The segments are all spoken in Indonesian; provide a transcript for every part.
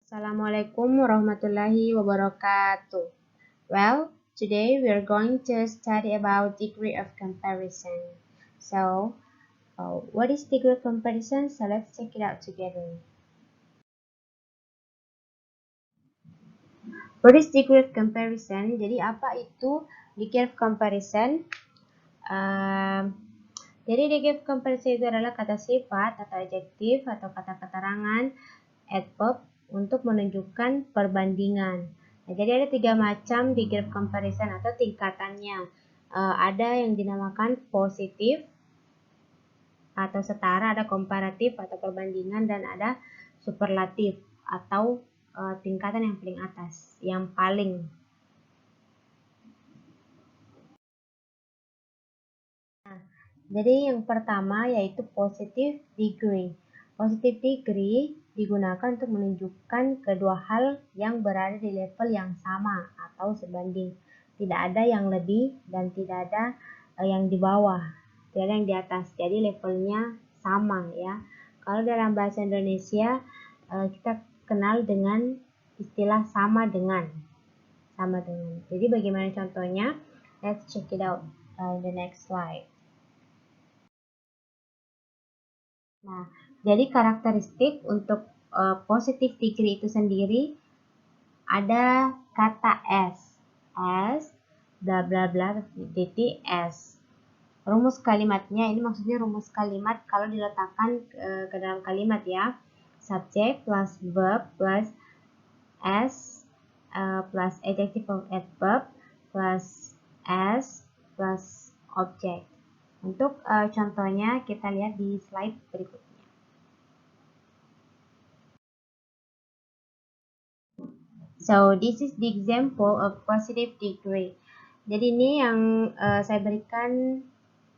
Assalamualaikum warahmatullahi wabarakatuh. Well, today we are going to study about degree of comparison. So, what is degree of comparison? So, let's check it out together. What is degree of comparison? Jadi, apa itu degree of comparison? Um, jadi, degree of comparison itu adalah kata sifat atau adjektif atau kata keterangan adverb untuk menunjukkan perbandingan. Nah, jadi ada 3 macam degree of comparison atau tingkatannya. Ada yang dinamakan positif atau setara, ada komparatif atau perbandingan, dan ada superlatif atau tingkatan yang paling atas, yang paling. Nah, jadi yang pertama yaitu positive degree. Positive degree digunakan untuk menunjukkan kedua hal yang berada di level yang sama atau sebanding. Tidak ada yang lebih dan tidak ada yang di bawah, tidak ada yang di atas. Jadi levelnya sama ya. Kalau dalam bahasa Indonesia kita kenal dengan istilah sama dengan. Sama dengan. Jadi bagaimana contohnya? Let's check it out in the next slide. Nah, jadi karakteristik untuk positive degree itu sendiri ada kata S, bla bla bla, titik S. Rumus kalimatnya, ini maksudnya rumus kalimat kalau diletakkan ke dalam kalimat ya. Subject plus verb plus S plus adjective of adverb plus S plus object. Untuk contohnya kita lihat di slide berikutnya. So this is the example of positive degree. Jadi ini yang saya berikan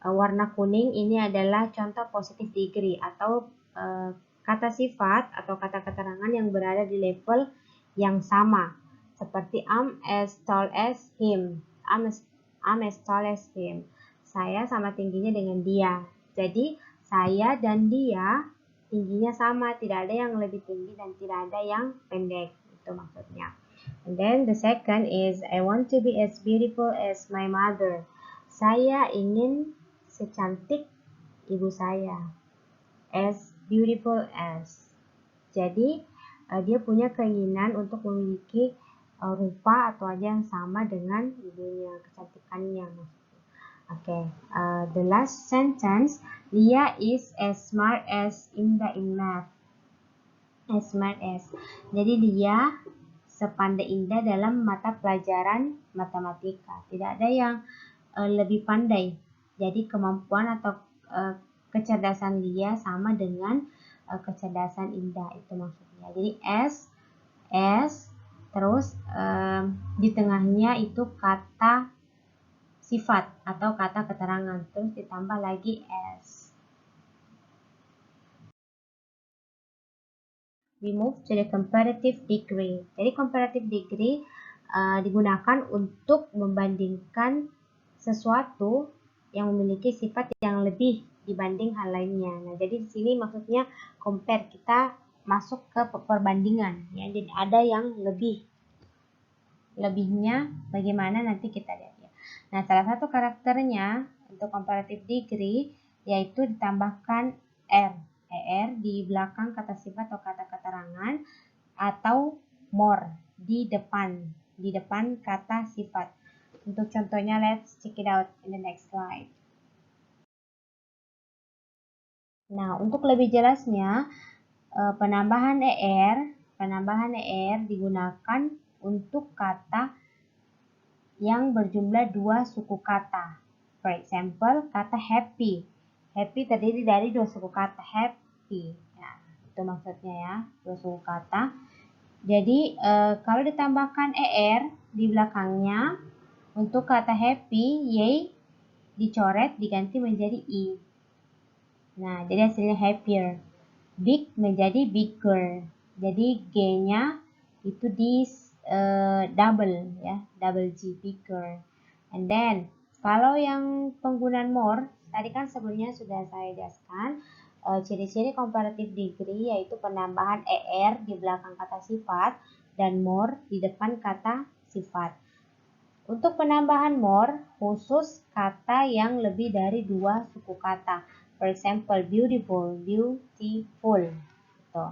warna kuning, ini adalah contoh positive degree atau kata sifat atau kata keterangan yang berada di level yang sama. Seperti I'm as tall as him. I'm as tall as him. Saya sama tingginya dengan dia. Jadi saya dan dia tingginya sama, tidak ada yang lebih tinggi dan tidak ada yang pendek. Itu maksudnya. And then the second is I want to be as beautiful as my mother. Saya ingin secantik ibu saya. As beautiful as. Jadi dia punya keinginan untuk memiliki rupa atau wajah yang sama dengan ibunya, kecantikannya. Okay, the last sentence, Lia is as smart as Indah in math. As smart as. Jadi dia sepandai Indah dalam mata pelajaran matematika. Tidak ada yang lebih pandai. Jadi kemampuan atau kecerdasan dia sama dengan kecerdasan Indah, itu maksudnya. Jadi S terus di tengahnya itu kata sifat atau kata keterangan, terus ditambah lagi S. We move to the comparative degree. Jadi comparative degree digunakan untuk membandingkan sesuatu yang memiliki sifat yang lebih dibanding hal lainnya. Nah, jadi di sini maksudnya compare, kita masuk ke perbandingan ya. Jadi ada yang lebihnya bagaimana nanti kita lihat ya. Nah, salah satu karakternya untuk comparative degree yaitu ditambahkan er di belakang kata sifat atau kata keterangan, atau more di depan kata sifat. Untuk contohnya, let's check it out in the next slide. Nah, untuk lebih jelasnya, penambahan er digunakan untuk kata yang berjumlah 2 suku kata. For example, kata happy. Happy terdiri dari 2 suku kata, happy. Ya, itu maksudnya ya, 2 suku kata. Jadi, kalau ditambahkan er di belakangnya, untuk kata happy, y dicoret diganti menjadi i. Nah, jadi hasilnya happier. Big menjadi bigger. Jadi G-nya itu di double ya, double G, bigger. And then kalau yang penggunaan more, tadi kan sebelumnya sudah saya jelaskan, Ciri-ciri comparative degree yaitu penambahan er di belakang kata sifat dan more di depan kata sifat. Untuk penambahan more, khusus kata yang lebih dari 2 suku kata. For example, beautiful, beautiful. Gitu.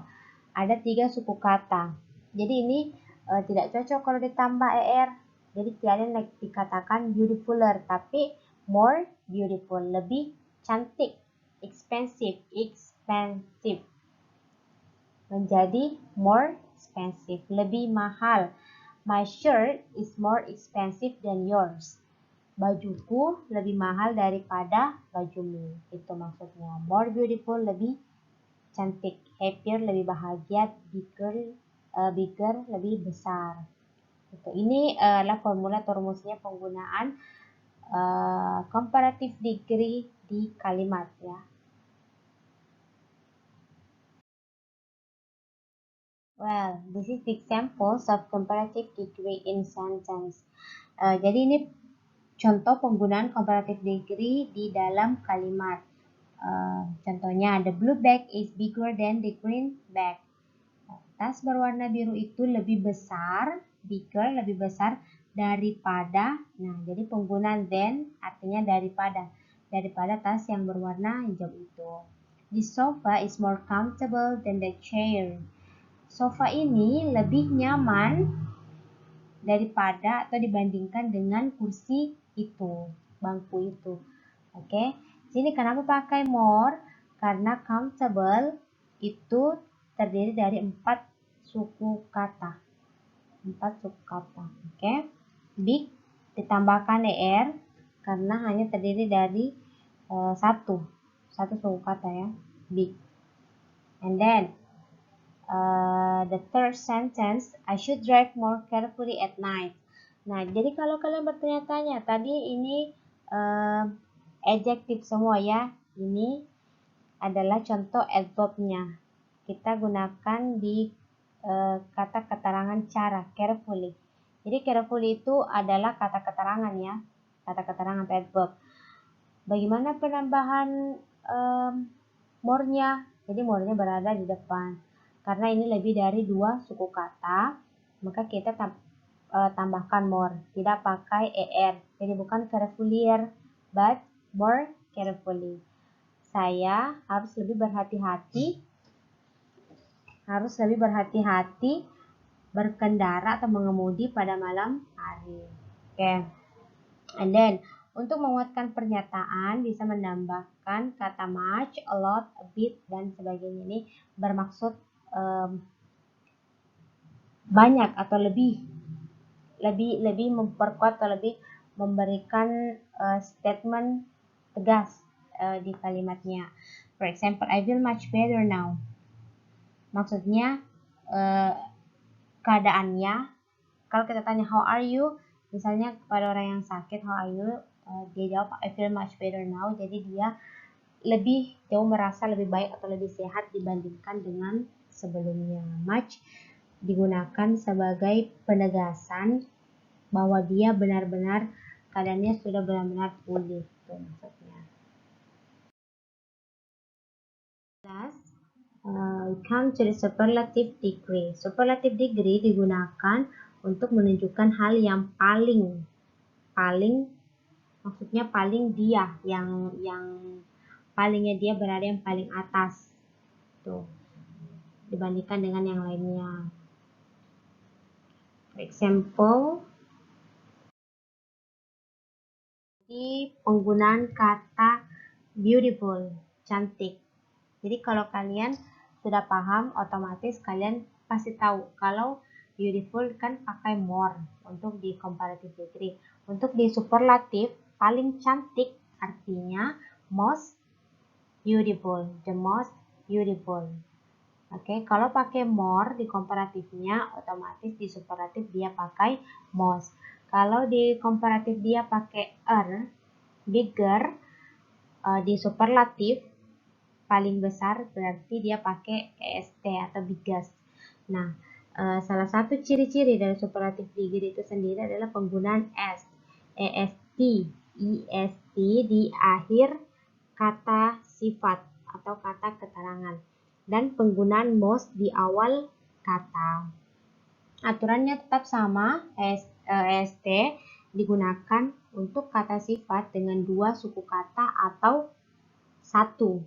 Ada 3 suku kata. Jadi ini tidak cocok kalau ditambah er. Jadi tiada dikatakan beautifuler, tapi more beautiful, lebih cantik. Expensive, expensive. Menjadi more expensive, lebih mahal. My shirt is more expensive than yours. Bajuku lebih mahal daripada bajumu. Itu maksudnya. More beautiful, lebih cantik. Happier, lebih bahagia. Bigger, lebih besar. Ini adalah formula atau rumusnya penggunaan comparative degree di kalimat ya. Well, this is the examples of comparative degree in sentence. Jadi ini contoh penggunaan comparative degree di dalam kalimat. Contohnya, the blue bag is bigger than the green bag. Tas berwarna biru itu lebih besar, bigger, lebih besar daripada. Nah, jadi penggunaan than artinya daripada tas yang berwarna hijau itu. The sofa is more comfortable than the chair. Sofa ini lebih nyaman daripada atau dibandingkan dengan kursi itu, bangku itu. Oke, sini kenapa pakai more? Karena comfortable itu terdiri dari 4 suku kata. 4 suku kata. Oke. Big ditambahkan er karena hanya terdiri dari satu suku kata ya. Big. And then the third sentence, I should drive more carefully at night. Nah, jadi kalau kalian bertanya-tanya, tadi ini adjektif semua ya. Ini adalah contoh adverb-nya. Kita gunakan di kata keterangan cara, carefully. Jadi carefully itu adalah kata keterangan ya, kata keterangan adverb. Bagaimana penambahan more-nya? Jadi more-nya berada di depan. Karena ini lebih dari 2 suku kata, maka kita tambahkan more. Tidak pakai er. Jadi bukan carefullier, but more carefully. Saya harus lebih berhati-hati berkendara atau mengemudi pada malam hari. Oke. And then, untuk menguatkan pernyataan bisa menambahkan kata much, a lot, a bit, dan sebagainya. Ini bermaksud banyak atau lebih memperkuat atau lebih memberikan statement tegas di kalimatnya. For example, I feel much better now. Maksudnya keadaannya, kalau kita tanya how are you, misalnya kepada orang yang sakit how are you, dia jawab I feel much better now. Jadi dia lebih jauh merasa lebih baik atau lebih sehat dibandingkan dengan sebelumnya. Much digunakan sebagai penegasan bahwa dia benar-benar keadaannya sudah benar-benar pulih. Itu maksudnya. Last, come to the superlative degree. Superlative degree digunakan untuk menunjukkan hal yang paling maksudnya paling dia yang palingnya dia berada yang paling atas tuh dibandingkan dengan yang lainnya. For example, di penggunaan kata beautiful, cantik. Jadi kalau kalian sudah paham, otomatis kalian pasti tahu kalau beautiful kan pakai more untuk di comparative degree. Untuk di superlative, paling cantik artinya most beautiful, the most beautiful. Oke, kalau pakai more di komparatifnya, otomatis di superlatif dia pakai most. Kalau di komparatif dia pakai bigger, di superlatif paling besar berarti dia pakai est atau biggest. Nah, salah satu ciri-ciri dari superlatif degree itu sendiri adalah penggunaan est, est di akhir kata sifat atau kata keterangan, dan penggunaan most di awal kata. Aturannya tetap sama, est digunakan untuk kata sifat dengan 2 suku kata atau satu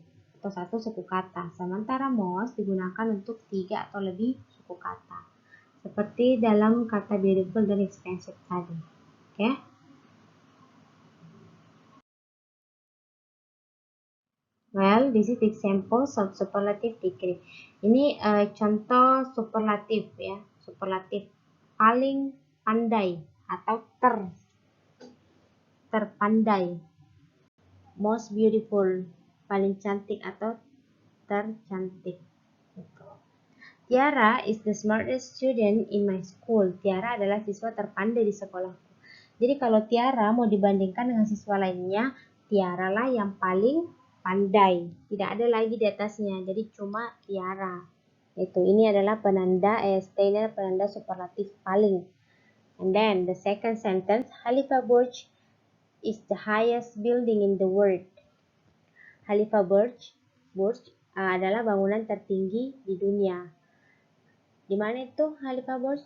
suku kata, sementara most digunakan untuk 3 atau lebih suku kata, seperti dalam kata beautiful dan expensive tadi. Oke? Well, this is examples of superlative degree. Ini contoh superlatif ya, superlatif paling pandai atau terpandai. Most beautiful, paling cantik atau tercantik. Tiara is the smartest student in my school. Tiara adalah siswa terpandai di sekolahku. Jadi kalau Tiara mau dibandingkan dengan siswa lainnya, Tiara lah yang paling pandai. Tidak ada lagi di atasnya. Jadi cuma Tiara. Ini adalah penanda est, ini adalah penanda superlatif paling. And then the second sentence, Khalifa Burj is the highest building in the world. Khalifa Burj adalah bangunan tertinggi di dunia. Di mana itu Khalifa Burj?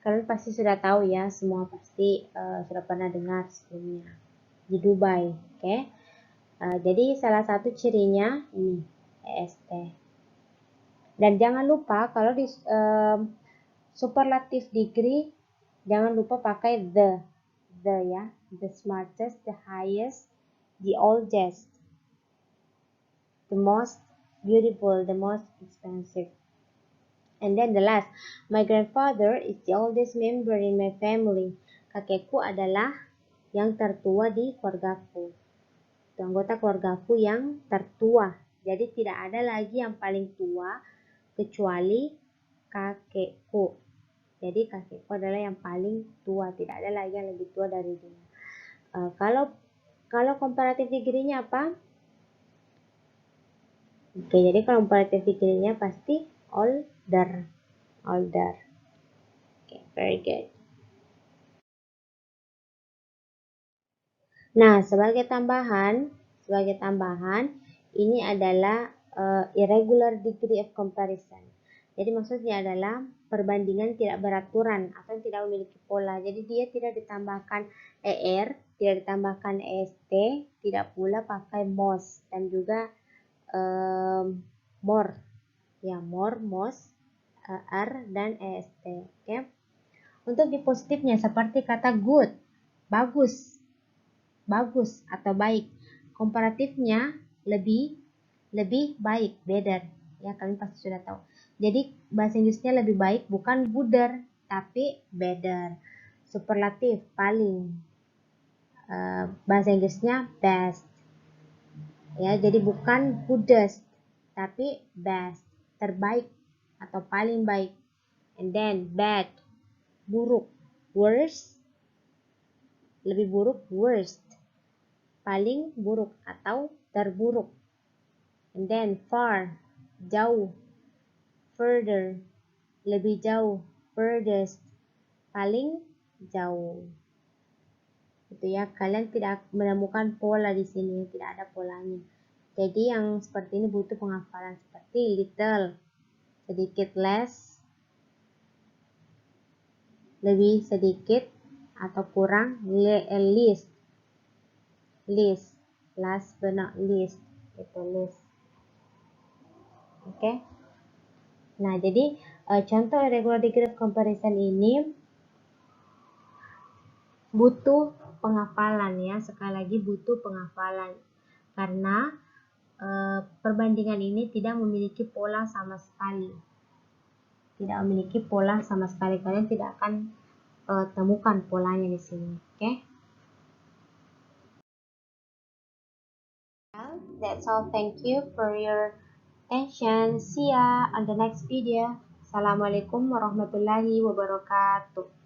Kalian pasti sudah tahu ya, semua pasti sudah pernah dengar sebelumnya. Di Dubai, oke? Jadi salah satu cirinya ini est. Dan jangan lupa kalau di superlative degree jangan lupa pakai the ya, the smartest, the highest, the oldest, the most beautiful, the most expensive. And then the last, my grandfather is the oldest member in my family. Kakekku adalah yang tertua di keluargaku. Itu anggota keluargaku yang tertua. Jadi tidak ada lagi yang paling tua kecuali kakekku. Jadi kakekku adalah yang paling tua. Tidak ada lagi yang lebih tua dari dia. Kalau comparative degree-nya apa? Oke, jadi kalau comparative degree-nya pasti older. Okay, very good. Nah, sebagai tambahan, ini adalah irregular degree of comparison. Jadi maksudnya adalah perbandingan tidak beraturan atau tidak memiliki pola. Jadi dia tidak ditambahkan er, tidak ditambahkan est, tidak pula pakai most, dan juga more. Ya, more, most, er, dan est. Oke. Untuk di positifnya seperti kata good, bagus atau baik. Komparatifnya lebih baik, better. Ya, kalian pasti sudah tahu. Jadi bahasa Inggrisnya lebih baik bukan gooder, tapi better. Superlatif paling. Bahasa Inggrisnya best. Ya, jadi bukan goodest, tapi best, terbaik atau paling baik. And then bad, buruk. Worst, lebih buruk, worst. Paling buruk atau terburuk. And then far, jauh. Further, lebih jauh. Furthest, paling jauh. Itu ya, kalian tidak menemukan pola di sini, tidak ada polanya. Jadi yang seperti ini butuh penghafalan seperti little, sedikit, less, lebih sedikit atau kurang, least, last but not least, itu least. Oke. Nah, jadi contoh irregular degree of comparison ini butuh penghafalan ya, sekali lagi butuh penghafalan karena perbandingan ini tidak memiliki pola sama sekali. Kalian tidak akan temukan polanya di sini, oke? Well, that's all. Thank you for your attention. See ya on the next video. Assalamualaikum warahmatullahi wabarakatuh.